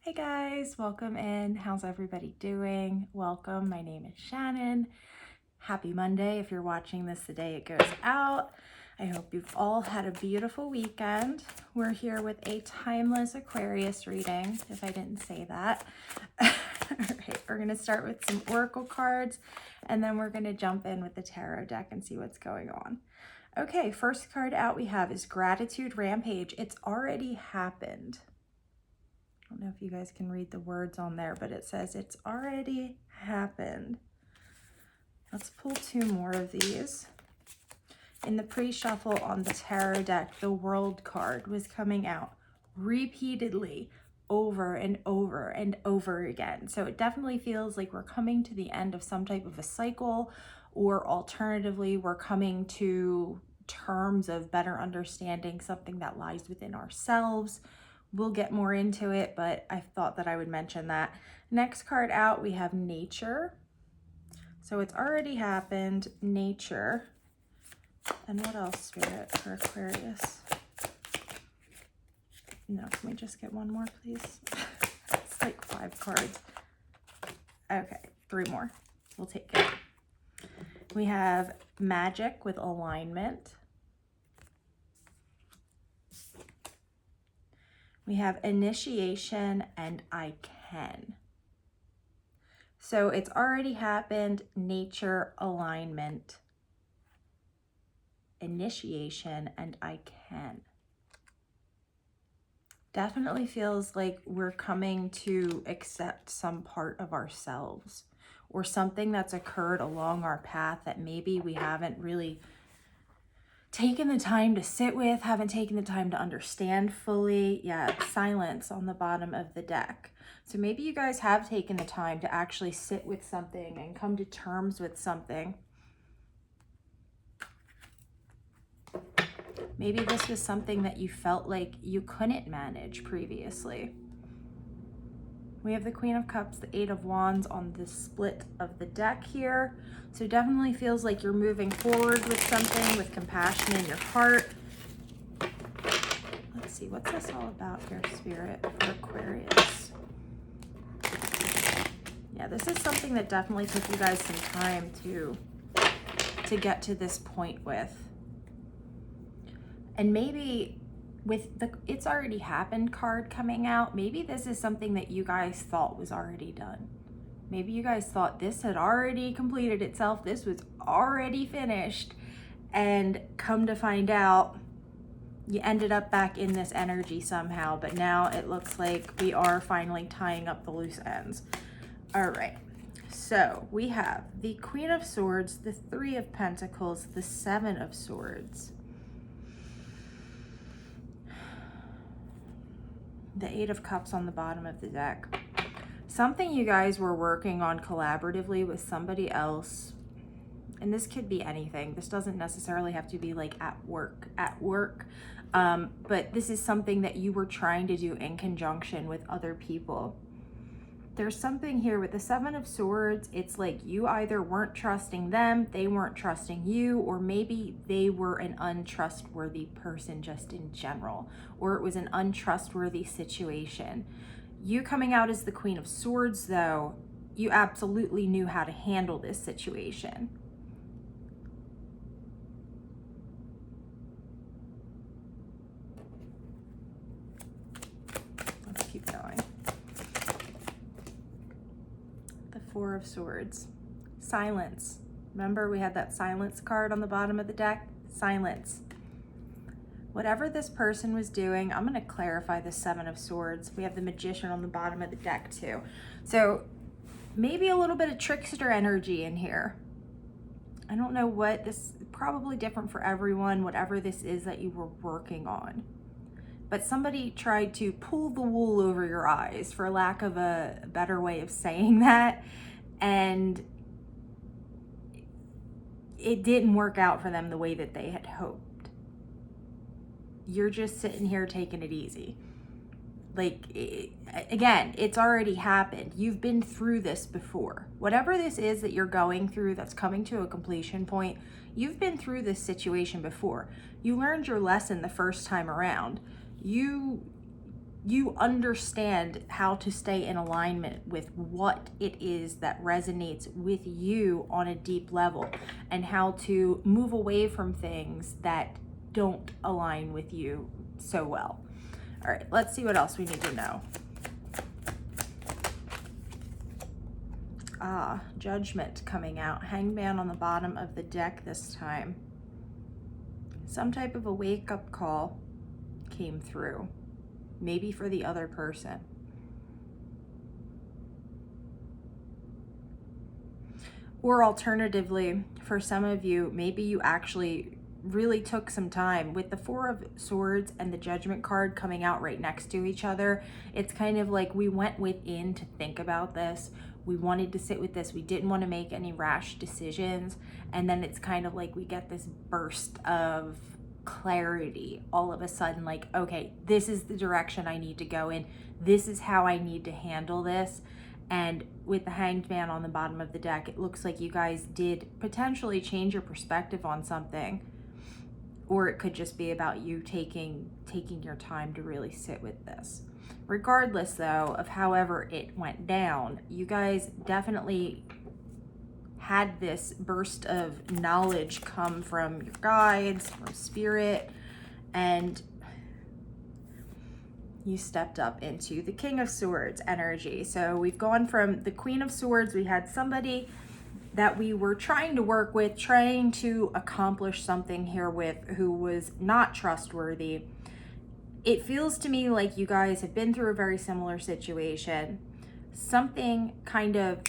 Hey guys, welcome in. How's everybody doing? Welcome. My name is Shannon. Happy Monday if you're watching this the day it goes out. I hope you've all had a beautiful weekend. We're here with a timeless Aquarius reading, if I didn't say that. All right, we're going to start with some oracle cards, and then we're going to jump in with the tarot deck and see what's going on. Okay, first card out we have is Gratitude Rampage. It's already happened. I don't know if you guys can read the words on there, but it says it's already happened. Let's pull two more of these. In the pre-shuffle on the tarot deck, the World card was coming out repeatedly over and over and over again. So it definitely feels like we're coming to the end of some type of a cycle, or alternatively, we're coming to terms of better understanding something that lies within ourselves. We'll get more into it, but I thought that I would mention that. Next card out, we have Nature. So it's already happened, Nature. And what else, Spirit, for Aquarius? No, can we just get one more, please? It's like 5 cards. Okay, 3 more. We'll take it. We have Magic with Alignment. We have Initiation and I Can. So it's already happened, Nature, Alignment, Initiation, and I Can. Definitely feels like we're coming to accept some part of ourselves or something that's occurred along our path that maybe we haven't really taken the time to sit with, haven't taken the time to understand fully. Yeah, Silence on the bottom of the deck. So maybe you guys have taken the time to actually sit with something and come to terms with something. Maybe this was something that you felt like you couldn't manage previously. We have the Queen of Cups, the 8 of Wands on the split of the deck here. So definitely feels like you're moving forward with something with compassion in your heart. Let's see, what's this all about here, Spirit, for Aquarius? Yeah, this is something that definitely took you guys some time to get to this point with. And maybe with the It's Already Happened card coming out, maybe this is something that you guys thought was already done. Maybe you guys thought this had already completed itself, this was already finished, and come to find out, you ended up back in this energy somehow, but now it looks like we are finally tying up the loose ends. All right, so we have the Queen of Swords, the 3 of Pentacles, the 7 of Swords, the 8 of Cups on the bottom of the deck. Something you guys were working on collaboratively with somebody else, and this could be anything. This doesn't necessarily have to be like at work, but this is something that you were trying to do in conjunction with other people. There's something here with the 7 of Swords. It's like you either weren't trusting them, they weren't trusting you, or maybe they were an untrustworthy person just in general, or it was an untrustworthy situation. You coming out as the Queen of Swords, though, you absolutely knew how to handle this situation. Let's keep going. 4 of Swords. Silence. Remember, we had that Silence card on the bottom of the deck? Silence. Whatever this person was doing, I'm going to clarify the 7 of Swords. We have the Magician on the bottom of the deck too. So maybe a little bit of trickster energy in here. I don't know what this is, probably different for everyone, whatever this is that you were working on. But somebody tried to pull the wool over your eyes, for lack of a better way of saying that, and it didn't work out for them the way that they had hoped. You're just sitting here taking it easy. Like, again, it's already happened. You've been through this before. Whatever this is that you're going through that's coming to a completion point, you've been through this situation before. You learned your lesson the first time around. You you understand how to stay in alignment with what it is that resonates with you on a deep level, and how to move away from things that don't align with you so well. All right, let's see what else we need to know. Judgment coming out. Hangman on the bottom of the deck this time. Some type of a wake-up call came through. Maybe for the other person. Or alternatively, for some of you, maybe you actually really took some time. With the Four of Swords and the Judgment card coming out right next to each other, it's kind of like we went within to think about this. We wanted to sit with this. We didn't want to make any rash decisions. And then it's kind of like we get this burst of clarity all of a sudden, like, okay, this is the direction I need to go in. This is how I need to handle this. And with the Hanged Man on the bottom of the deck, it looks like you guys did potentially change your perspective on something. Or it could just be about you taking your time to really sit with this. Regardless, though, of however it went down, you guys definitely had this burst of knowledge come from your guides, from spirit, and you stepped up into the King of Swords energy. So we've gone from the Queen of Swords. We had somebody that we were trying to work with, trying to accomplish something here with, who was not trustworthy. It feels to me like you guys have been through a very similar situation. Something kind of,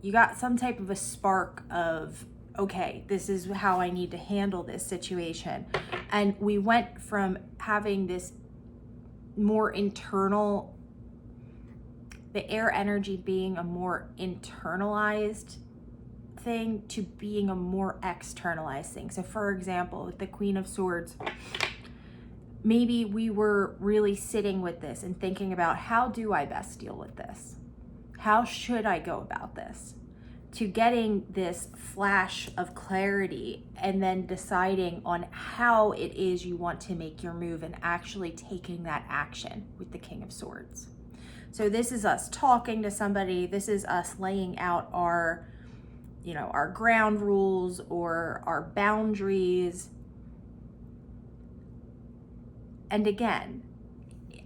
you got some type of a spark of, okay, this is how I need to handle this situation. And we went from having this more internal, the air energy being a more internalized thing to being a more externalized thing. So for example, with the Queen of Swords, maybe we were really sitting with this and thinking about, how do I best deal with this? How should I go about this? To getting this flash of clarity and then deciding on how it is you want to make your move and actually taking that action with the King of Swords. So this is us talking to somebody. This is us laying out our, our ground rules or our boundaries. And again,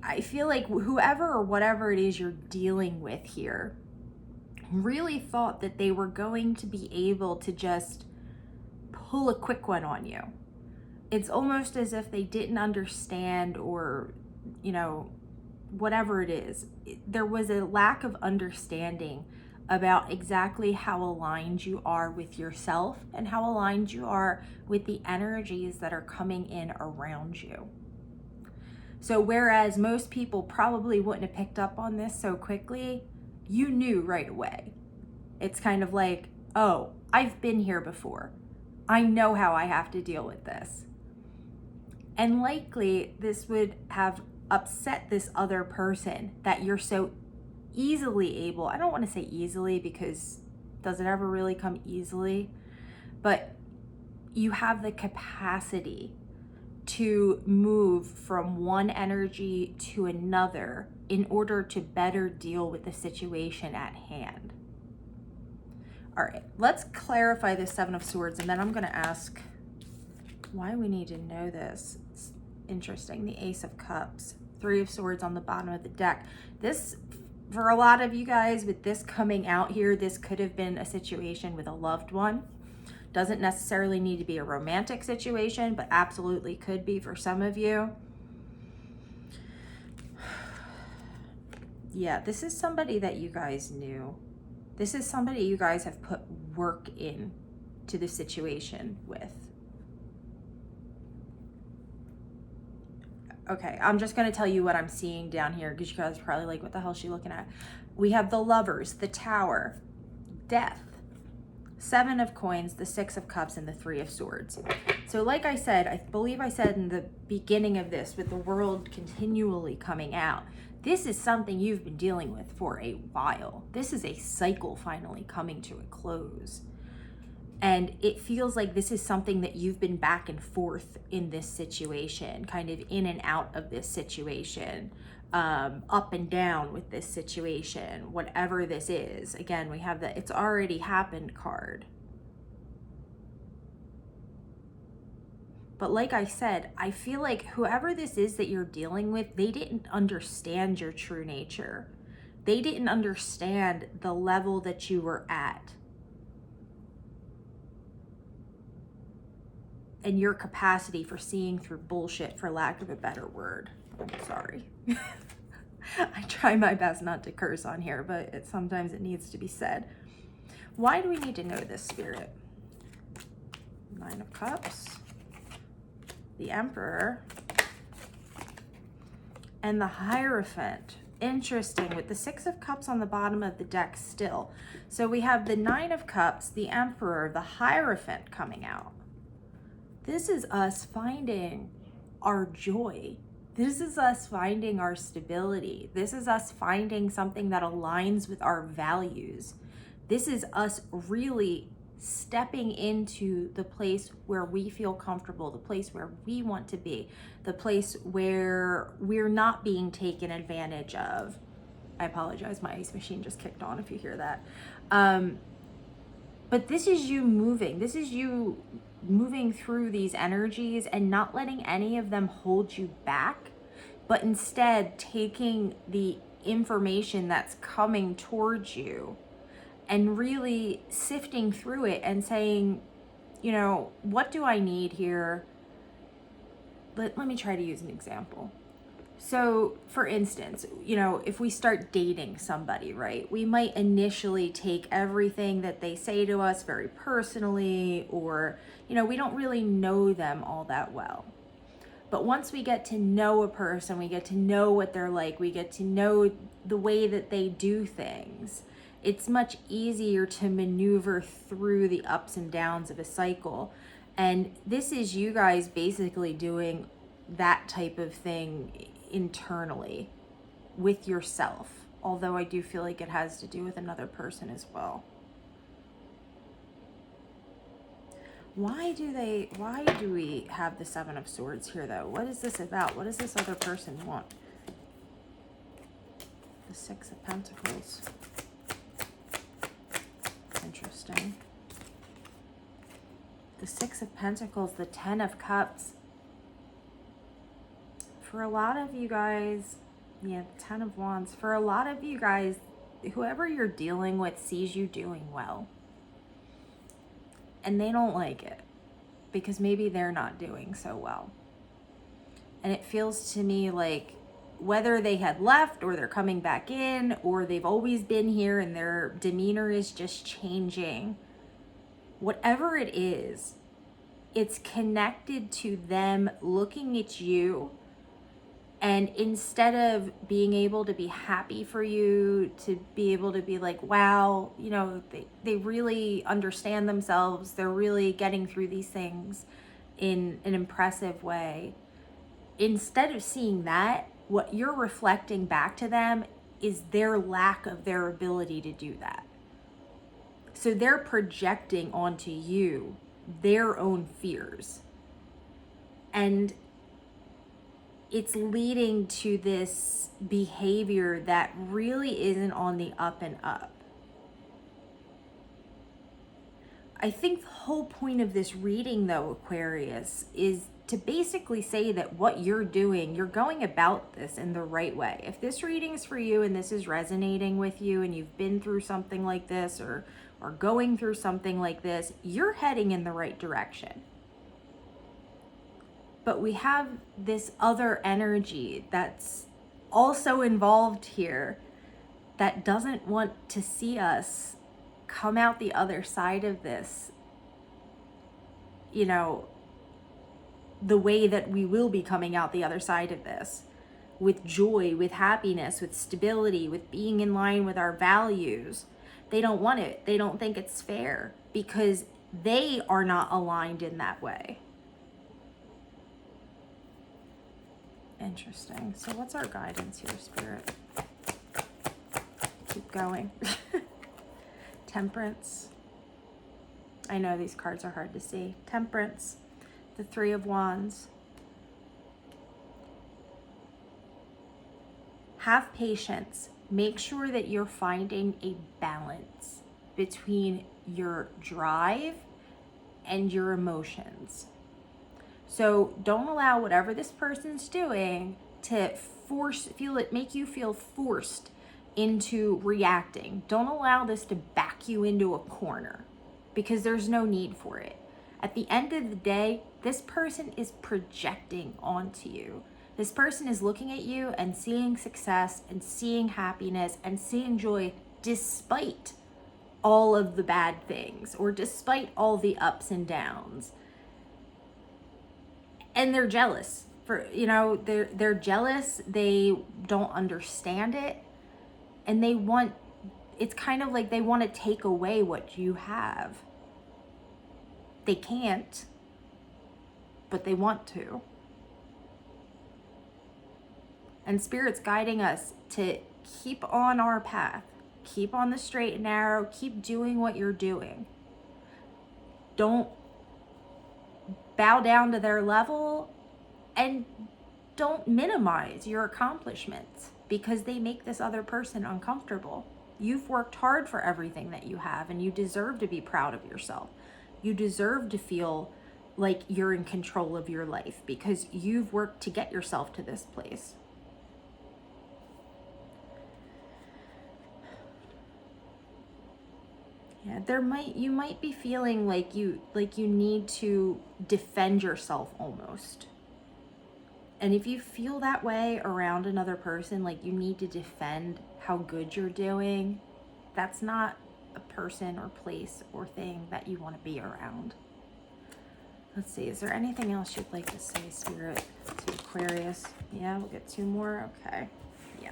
I feel like whoever or whatever it is you're dealing with here really thought that they were going to be able to just pull a quick one on you. It's almost as if they didn't understand, or, whatever it is. There was a lack of understanding about exactly how aligned you are with yourself and how aligned you are with the energies that are coming in around you. So whereas most people probably wouldn't have picked up on this so quickly, you knew right away. It's kind of like, oh, I've been here before. I know how I have to deal with this. And likely this would have upset this other person that you're so easily able, I don't want to say easily, because does it ever really come easily? But you have the capacity to move from one energy to another in order to better deal with the situation at hand. All right, let's clarify the Seven of Swords, and then I'm going to ask why we need to know this. It's interesting. The Ace of Cups, Three of Swords on the bottom of the deck. This, for a lot of you guys, with this coming out here, this could have been a situation with a loved one. Doesn't necessarily need to be a romantic situation, but absolutely could be for some of you. Yeah, this is somebody that you guys knew. This is somebody you guys have put work in to the situation with. Okay, I'm just going to tell you what I'm seeing down here, because you guys are probably like, what the hell is she looking at? We have the Lovers, the Tower, Death, Seven of Coins, the Six of Cups, and the Three of Swords. So like I said, I believe I said in the beginning of this, with the World continually coming out, this is something you've been dealing with for a while. This is a cycle finally coming to a close. And it feels like this is something that you've been back and forth in this situation, kind of in and out of this situation, up and down with this situation, whatever this is. Again, we have the it's already happened card. But like I said, I feel like whoever this is that you're dealing with, they didn't understand your true nature. They didn't understand the level that you were at. And your capacity for seeing through bullshit, for lack of a better word. I'm sorry. I try my best not to curse on here, but sometimes it needs to be said. Why do we need to know this, Spirit? Nine of Cups, the Emperor, and the Hierophant. Interesting, with the Six of Cups on the bottom of the deck still. So we have the Nine of Cups, the Emperor, the Hierophant coming out. This is us finding our joy. This is us finding our stability. This is us finding something that aligns with our values. This is us really stepping into the place where we feel comfortable, the place where we want to be, the place where we're not being taken advantage of. I apologize, my ice machine just kicked on if you hear that. But this is you moving. This is you moving through these energies and not letting any of them hold you back, but instead taking the information that's coming towards you and really sifting through it and saying, you know, what do I need here? Let me try to use an example. So for instance, you know, if we start dating somebody, right, we might initially take everything that they say to us very personally, or, you know, we don't really know them all that well. But once we get to know a person, we get to know what they're like, we get to know the way that they do things, it's much easier to maneuver through the ups and downs of a cycle. And this is you guys basically doing that type of thing internally with yourself, although I do feel like it has to do with another person as well. Why do we have the Seven of Swords here though? What is this about? What does this other person want? The Six of Pentacles. Interesting. The Six of Pentacles, the Ten of Cups. For a lot of you guys, yeah, the Ten of Wands. For a lot of you guys, whoever you're dealing with sees you doing well. And they don't like it because maybe they're not doing so well. And it feels to me like whether they had left or they're coming back in or they've always been here and their demeanor is just changing, whatever it is, it's connected to them looking at you. And instead of being able to be happy for you, to be able to be like, wow, you know, they really understand themselves. They're really getting through these things in an impressive way. Instead of seeing that, what you're reflecting back to them is their lack of their ability to do that. So they're projecting onto you their own fears. And it's leading to this behavior that really isn't on the up and up. I think the whole point of this reading, though, Aquarius, is to basically say that what you're doing, you're going about this in the right way. If this reading is for you and this is resonating with you and you've been through something like this or going through something like this, you're heading in the right direction. But we have this other energy that's also involved here that doesn't want to see us come out the other side of this, you know, the way that we will be coming out the other side of this, with joy, with happiness, with stability, with being in line with our values. They don't want it. They don't think it's fair because they are not aligned in that way. Interesting. So what's our guidance here, Spirit? Keep going. Temperance. I know these cards are hard to see. Temperance. The Three of Wands. have patience. Make sure that you're finding a balance between your drive and your emotions. So don't allow whatever this person's doing to make you feel forced into reacting. Don't allow this to back you into a corner, because there's no need for it. At the end of the day, this person is projecting onto you. This person is looking at you and seeing success and seeing happiness and seeing joy despite all of the bad things, or despite all the ups and downs. And they're jealous. They're jealous. They don't understand it. And it's kind of like they want to take away what you have. They can't, but they want to. And Spirit's guiding us to keep on our path, keep on the straight and narrow, keep doing what you're doing. Don't bow down to their level, and don't minimize your accomplishments because they make this other person uncomfortable. You've worked hard for everything that you have, and you deserve to be proud of yourself. You deserve to feel like you're in control of your life because you've worked to get yourself to this place. Yeah, you might be feeling like you need to defend yourself almost. And if you feel that way around another person, like you need to defend how good you're doing, that's not a person or place or thing that you want to be around. Let's see, is there anything else you'd like to say, Spirit, to Aquarius? Yeah, we'll get 2 more. Okay, yeah.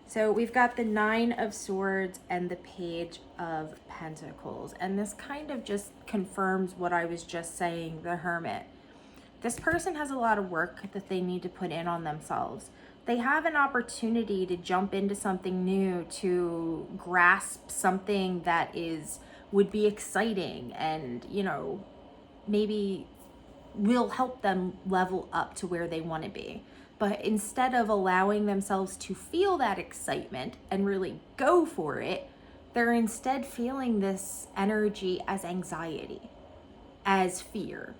So we've got the 9 of Swords and the Page of Pentacles. And this kind of just confirms what I was just saying, the Hermit. This person has a lot of work that they need to put in on themselves. They have an opportunity to jump into something new, to grasp something that would be exciting and, maybe will help them level up to where they want to be. But instead of allowing themselves to feel that excitement and really go for it, they're instead feeling this energy as anxiety, as fear.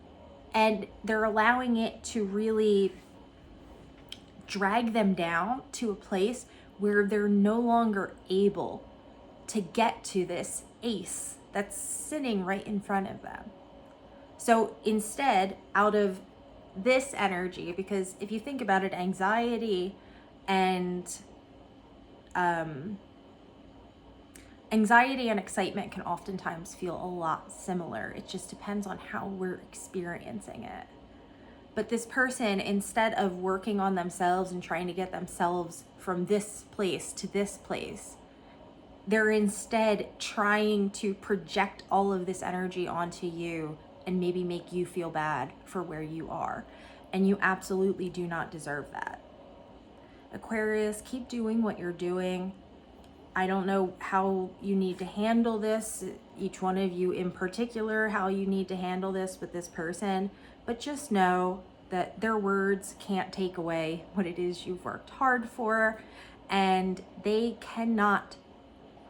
And they're allowing it to really drag them down to a place where they're no longer able to get to this ace that's sitting right in front of them. So instead, out of this energy, because if you think about it, anxiety and excitement can oftentimes feel a lot similar. It just depends on how we're experiencing it. But this person, instead of working on themselves and trying to get themselves from this place to this place, they're instead trying to project all of this energy onto you and maybe make you feel bad for where you are. And you absolutely do not deserve that. Aquarius, keep doing what you're doing. I don't know how you need to handle this, each one of you in particular, how you need to handle this with this person, but just know that their words can't take away what it is you've worked hard for, and they cannot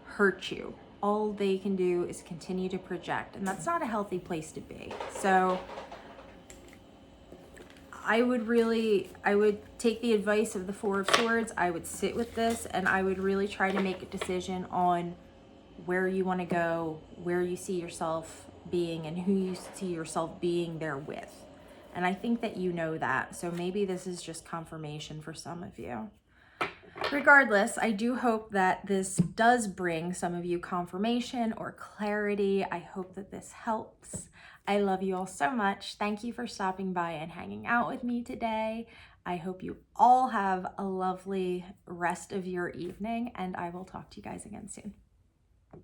hurt you. All they can do is continue to project, and that's not a healthy place to be. So I would take the advice of the 4 of Swords. I would sit with this, and I would really try to make a decision on where you want to go, where you see yourself being, and who you see yourself being there with. And I think that you know that. So maybe this is just confirmation for some of you. Regardless, I do hope that this does bring some of you confirmation or clarity. I hope that this helps. I love you all so much. Thank you for stopping by and hanging out with me today. I hope you all have a lovely rest of your evening, and I will talk to you guys again soon.